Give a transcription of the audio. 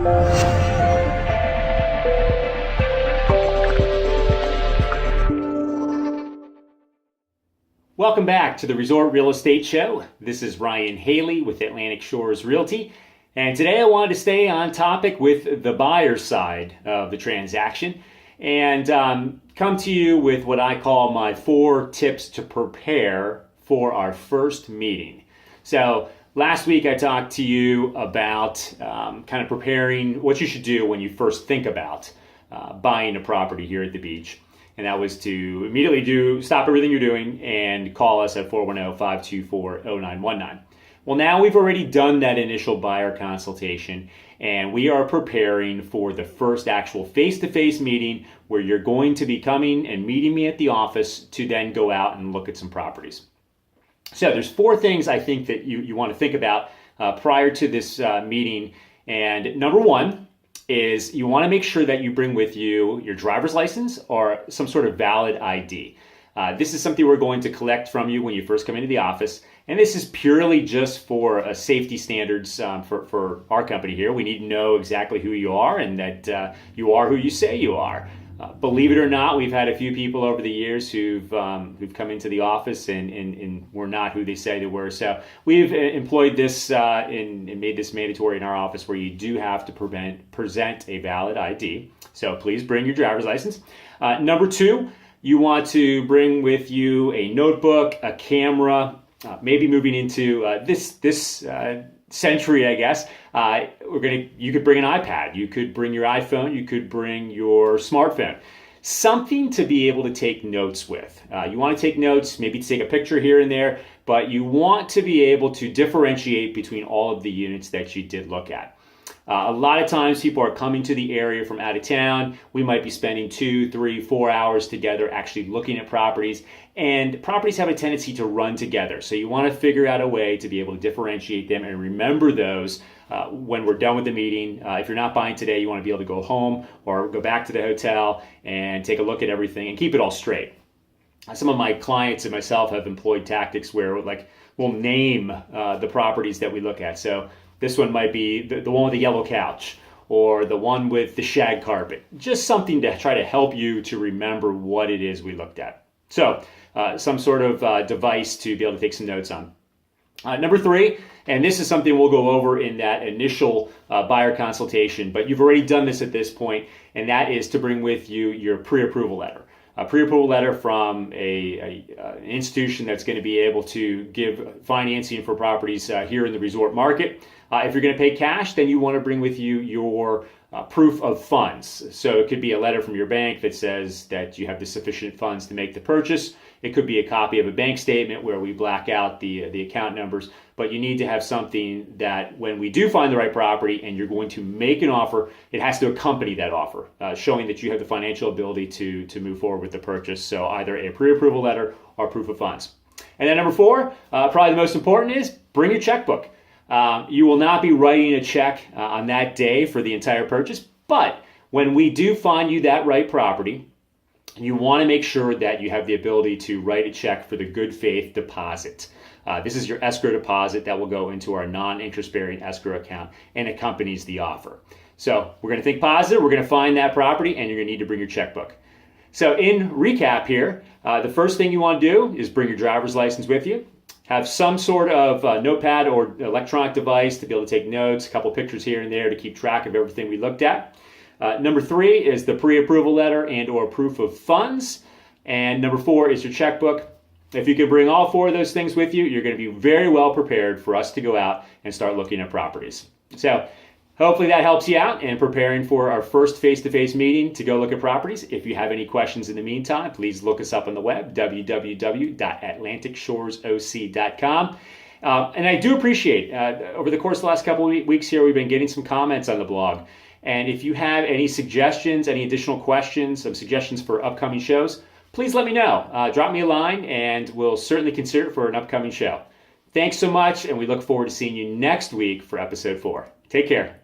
Welcome back to the Resort Real Estate Show. This is Ryan Haley with Atlantic Shores Realty. And today I wanted to stay on topic with the buyer side of the transaction and come to you with what I call my 4 tips to prepare for our first meeting. So last week I talked to you about kind of preparing what you should do when you first think about buying a property here at the beach. And that was to immediately stop everything you're doing and call us at 410-524-0919. Well, now we've already done that initial buyer consultation, and we are preparing for the first actual face-to-face meeting where you're going to be coming and meeting me at the office to then go out and look at some properties. So there's 4 things I think that you want to think about prior to this meeting. And number 1 is you want to make sure that you bring with you your driver's license or some sort of valid ID. This is something we're going to collect from you when you first come into the office. And this is purely just for safety standards for our company here. We need to know exactly who you are and that you are who you say you are. Believe it or not, we've had a few people over the years who've come into the office and were not who they say they were. So we've employed this and made this mandatory in our office where you do have to present a valid ID. So please bring your driver's license. Number 2, you want to bring with you a notebook, a camera, maybe moving into this century, I guess. You could bring an iPad, you could bring your iPhone, you could bring your smartphone. Something to be able to take notes with. You want to take notes, maybe take a picture here and there, but you want to be able to differentiate between all of the units that you did look at. A lot of times people are coming to the area from out of town. We might be spending 2, 3, 4 hours together actually looking at properties, and properties have a tendency to run together. So you want to figure out a way to be able to differentiate them and remember those when we're done with the meeting. If you're not buying today, you want to be able to go home or go back to the hotel and take a look at everything and keep it all straight. Some of my clients and myself have employed tactics where we'll name the properties that we look at. So this one might be the one with the yellow couch or the one with the shag carpet. Just something to try to help you to remember what it is we looked at. So some sort of device to be able to take some notes on. Number 3, and this is something we'll go over in that initial buyer consultation, but you've already done this at this point, and that is to bring with you your pre-approval letter. A pre-approval letter from an institution that's going to be able to give financing for properties here in the resort market. If you're going to pay cash, then you want to bring with you your proof of funds. So it could be a letter from your bank that says that you have the sufficient funds to make the purchase. It could be a copy of a bank statement where we black out the account numbers, but you need to have something that when we do find the right property and you're going to make an offer, it has to accompany that offer, showing that you have the financial ability to move forward with the purchase. So either a pre-approval letter or proof of funds. And then number 4, probably the most important, is bring your checkbook. You will not be writing a check on that day for the entire purchase, but when we do find you that right property, you want to make sure that you have the ability to write a check for the good faith deposit. This is your escrow deposit that will go into our non-interest bearing escrow account and accompanies the offer. So we're going to think positive, we're going to find that property, and you're going to need to bring your checkbook. So in recap here, the first thing you want to do is bring your driver's license with you. Have some sort of notepad or electronic device to be able to take notes, a couple pictures here and there to keep track of everything we looked at. Number 3 is the pre-approval letter and or proof of funds. And number 4 is your checkbook. If you can bring all 4 of those things with you, you're going to be very well prepared for us to go out and start looking at properties. So hopefully that helps you out in preparing for our first face-to-face meeting to go look at properties. If you have any questions in the meantime, please look us up on the web, www.atlanticshoresoc.com. And I do appreciate, over the course of the last couple of weeks here, we've been getting some comments on the blog. And if you have any suggestions, any additional questions, some suggestions for upcoming shows, please let me know. Drop me a line and we'll certainly consider it for an upcoming show. Thanks so much, and we look forward to seeing you next week for episode 4. Take care.